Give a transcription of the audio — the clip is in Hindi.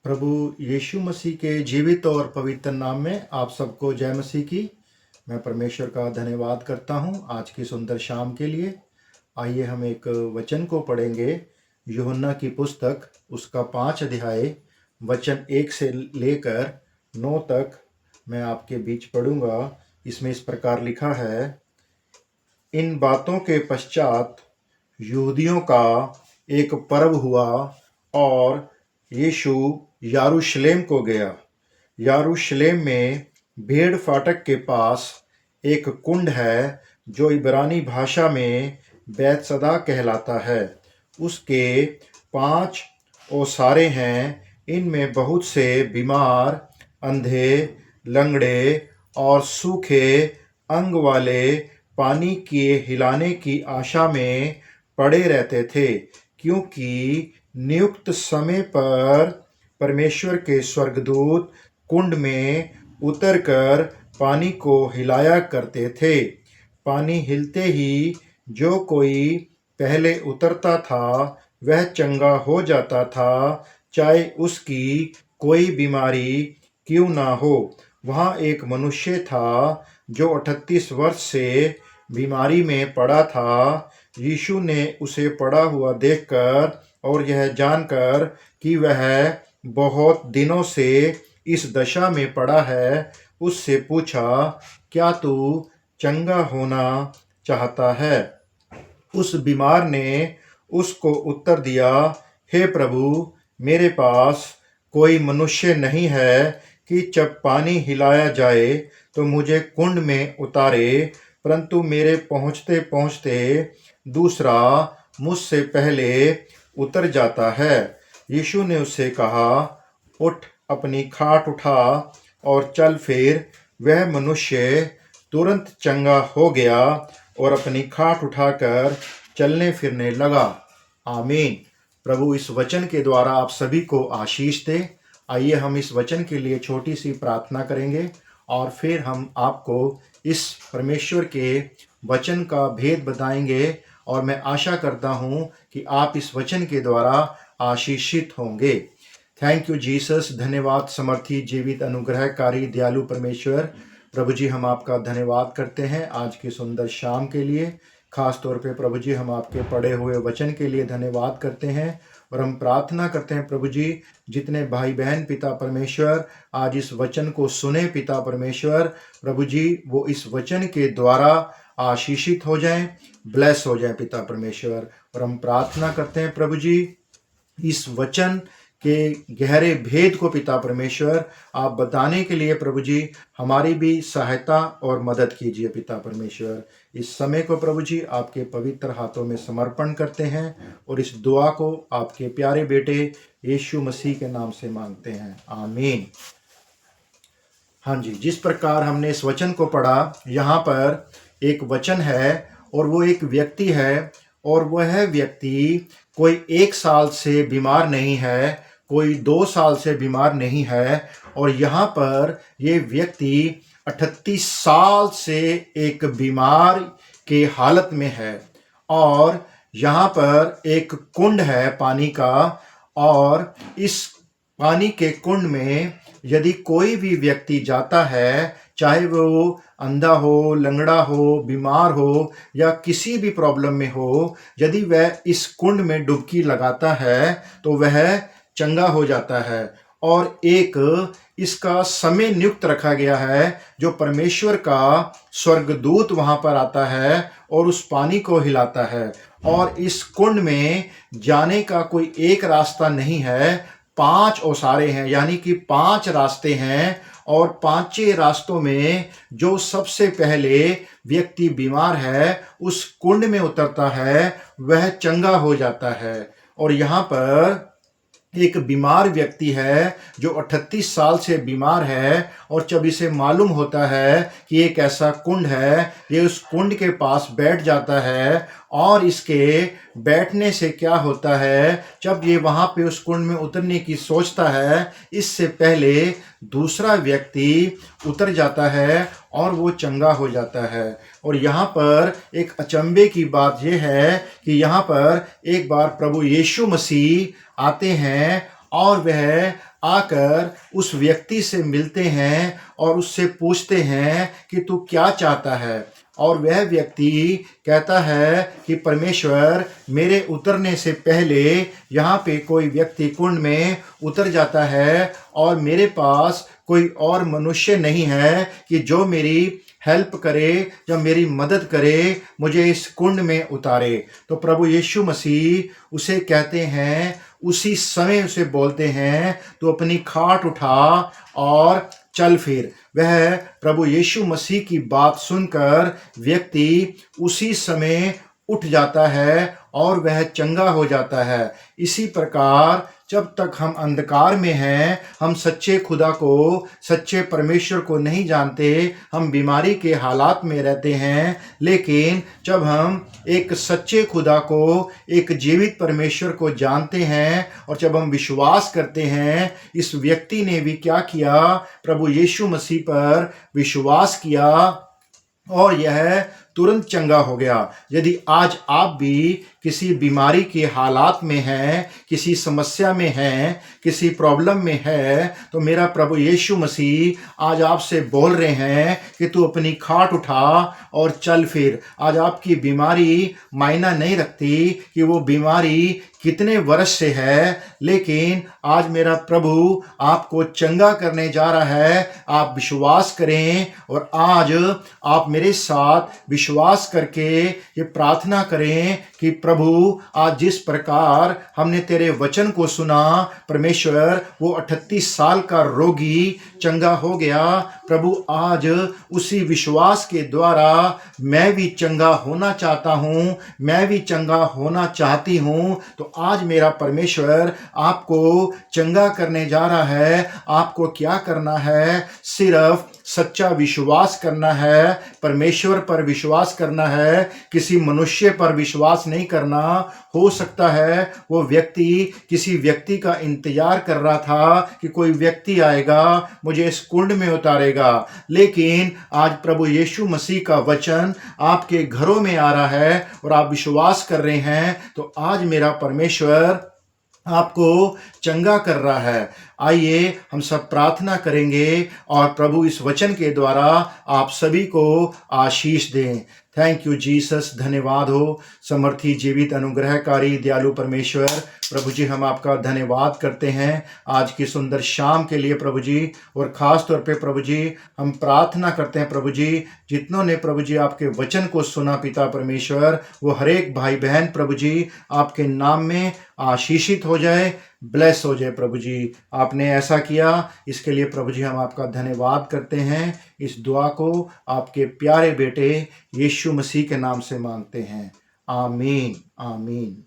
प्रभु यीशु मसीह के जीवित और पवित्र नाम में आप सबको जय मसीह की। मैं परमेश्वर का धन्यवाद करता हूं आज की सुंदर शाम के लिए। आइए हम एक वचन को पढ़ेंगे। यूहन्ना की पुस्तक उसका 5 अध्याय वचन 1 से लेकर 9 तक मैं आपके बीच पढ़ूंगा। इसमें इस प्रकार लिखा है, इन बातों के पश्चात यहूदियों का एक पर्व हुआ और यीशु यरूशलेम को गया। यरूशलेम में भेड़ फाटक के पास एक कुंड है जो इब्रानी भाषा में बैतसदा कहलाता है। उसके 5 ओसारे हैं। इनमें बहुत से बीमार, अंधे, लंगड़े और सूखे अंग वाले पानी के हिलाने की आशा में पड़े रहते थे, क्योंकि नियुक्त समय पर परमेश्वर के स्वर्गदूत कुंड में उतरकर पानी को हिलाया करते थे। पानी हिलते ही जो कोई पहले उतरता था वह चंगा हो जाता था, चाहे उसकी कोई बीमारी क्यों ना हो। वहाँ एक मनुष्य था जो 38 वर्ष से बीमारी में पड़ा था। यीशु ने उसे पड़ा हुआ देखकर और यह जानकर कि वह बहुत दिनों से इस दशा में पड़ा है, उससे पूछा, क्या तू चंगा होना चाहता है? उस बीमार ने उसको उत्तर दिया, हे प्रभु, मेरे पास कोई मनुष्य नहीं है कि जब पानी हिलाया जाए तो मुझे कुंड में उतारे, परंतु मेरे पहुँचते पहुँचते दूसरा मुझसे पहले उतर जाता है। यीशु ने उससे कहा, उठ, अपनी खाट उठा और चल फिर। वह मनुष्य तुरंत चंगा हो गया और अपनी खाट उठाकर चलने फिरने लगा। आमीन। प्रभु इस वचन के द्वारा आप सभी को आशीष दे। आइए हम इस वचन के लिए छोटी सी प्रार्थना करेंगे और फिर हम आपको इस परमेश्वर के वचन का भेद बताएंगे और मैं आशा करता हूं कि आप इस वचन के द्वारा आशीषित होंगे। Thank you Jesus. धन्यवाद समर्थी, जीवित, अनुग्रहकारी, दयालु परमेश्वर। प्रभु जी, हम आपका धन्यवाद करते हैं आज की सुंदर शाम के लिए। खास तौर पे प्रभु जी, हम आपके पढ़े हुए वचन के लिए धन्यवाद करते हैं और हम प्रार्थना करते हैं प्रभु जी, जितने भाई बहन पिता परमेश्वर आज इस वचन को सुने पिता परमेश्वर, प्रभु जी वो इस वचन के द्वारा आशीषित हो जाएं, ब्लेस हो जाएं पिता परमेश्वर। और हम प्रार्थना करते हैं प्रभु जी, इस वचन के गहरे भेद को पिता परमेश्वर आप बताने के लिए प्रभु जी हमारी भी सहायता और मदद कीजिए पिता परमेश्वर। इस समय को प्रभु जी आपके पवित्र हाथों में समर्पण करते हैं और इस दुआ को आपके प्यारे बेटे यीशु मसीह के नाम से मांगते हैं, आमीन। हाँ जी, जिस प्रकार हमने इस वचन को पढ़ा, यहाँ पर एक वचन है और वो एक व्यक्ति है और वह व्यक्ति कोई 1 साल से बीमार नहीं है, कोई 2 साल से बीमार नहीं है, और यहाँ पर ये व्यक्ति 38 साल से एक बीमार के हालत में है। और यहाँ पर एक कुंड है पानी का, और इस पानी के कुंड में यदि कोई भी व्यक्ति जाता है, चाहे वो अंधा हो, लंगड़ा हो, बीमार हो या किसी भी प्रॉब्लम में हो, यदि वह इस कुंड में डुबकी लगाता है तो वह चंगा हो जाता है। और एक इसका समय नियुक्त रखा गया है, जो परमेश्वर का स्वर्गदूत वहां पर आता है और उस पानी को हिलाता है। और इस कुंड में जाने का कोई एक रास्ता नहीं है, 5 ओसारे हैं, यानी कि 5 रास्ते हैं। और 5 रास्तों में जो सबसे पहले व्यक्ति बीमार है उस कुंड में उतरता है वह चंगा हो जाता है। और यहाँ पर एक बीमार व्यक्ति है जो 38 साल से बीमार है, और जब इसे मालूम होता है कि एक ऐसा कुंड है, ये उस कुंड के पास बैठ जाता है। और इसके बैठने से क्या होता है, जब ये वहाँ पे उस कुंड में उतरने की सोचता है, इससे पहले दूसरा व्यक्ति उतर जाता है और वो चंगा हो जाता है। और यहाँ पर एक अचंभे की बात यह है कि यहाँ पर एक बार प्रभु यीशु मसीह आते हैं और वह आकर उस व्यक्ति से मिलते हैं और उससे पूछते हैं कि तू क्या चाहता है। और वह व्यक्ति कहता है कि परमेश्वर, मेरे उतरने से पहले यहाँ पे कोई व्यक्ति कुंड में उतर जाता है और मेरे पास कोई और मनुष्य नहीं है कि जो मेरी हेल्प करे या मेरी मदद करे, मुझे इस कुंड में उतारे। तो प्रभु यीशु मसीह उसे कहते हैं, उसी समय उसे बोलते हैं, तो अपनी खाट उठा और चल फिर। वह प्रभु यीशु मसीह की बात सुनकर व्यक्ति उसी समय उठ जाता है और वह चंगा हो जाता है। इसी प्रकार जब तक हम अंधकार में हैं, हम सच्चे खुदा को, सच्चे परमेश्वर को नहीं जानते, हम बीमारी के हालात में रहते हैं। लेकिन जब हम एक सच्चे खुदा को, एक जीवित परमेश्वर को जानते हैं और जब हम विश्वास करते हैं, इस व्यक्ति ने भी क्या किया, प्रभु यीशु मसीह पर विश्वास किया और यह तुरंत चंगा हो गया। यदि आज आप भी किसी बीमारी के हालात में हैं, किसी समस्या में हैं, किसी प्रॉब्लम में है, तो मेरा प्रभु यीशु मसीह आज आपसे बोल रहे हैं कि तू अपनी खाट उठा और चल फिर। आज आपकी बीमारी मायना नहीं रखती कि वो बीमारी कितने वर्ष से है, लेकिन आज मेरा प्रभु आपको चंगा करने जा रहा है। आप विश्वास करें और आज आप मेरे साथ विश्वास करके ये प्रार्थना करें कि प्रभु, आज जिस प्रकार हमने तेरे वचन को सुना, परमेश्वर, वो 38 साल का रोगी चंगा हो गया। प्रभु, आज उसी विश्वास के द्वारा मैं भी चंगा होना चाहता हूँ, मैं भी चंगा होना चाहती हूँ। तो आज मेरा परमेश्वर आपको चंगा करने जा रहा है। आपको क्या करना है? सिर्फ सच्चा विश्वास करना है, परमेश्वर पर विश्वास करना है, किसी मनुष्य पर विश्वास नहीं करना। हो सकता है वो व्यक्ति किसी व्यक्ति का इंतजार कर रहा था कि कोई व्यक्ति आएगा, मुझे इस कुंड में उतारेगा, लेकिन आज प्रभु यीशु मसीह का वचन आपके घरों में आ रहा है और आप विश्वास कर रहे हैं, तो आज मेरा परमेश्वर आपको चंगा कर रहा है। आइए हम सब प्रार्थना करेंगे और प्रभु इस वचन के द्वारा आप सभी को आशीष दें। Thank you Jesus. धन्यवाद हो समर्थी, जीवित, अनुग्रहकारी, दयालु परमेश्वर। प्रभु जी, हम आपका धन्यवाद करते हैं आज की सुंदर शाम के लिए प्रभु जी। और ख़ास तौर पे प्रभु जी हम प्रार्थना करते हैं प्रभु जी, जितनों ने प्रभु जी आपके वचन को सुना पिता परमेश्वर, वो हर एक भाई बहन प्रभु जी आपके नाम में आशीषित हो जाए, ब्लेस हो जाए प्रभु जी। आपने ऐसा किया, इसके लिए प्रभु जी हम आपका धन्यवाद करते हैं। इस दुआ को आपके प्यारे बेटे यीशु मसीह के नाम से मांगते हैं। आमीन, आमीन।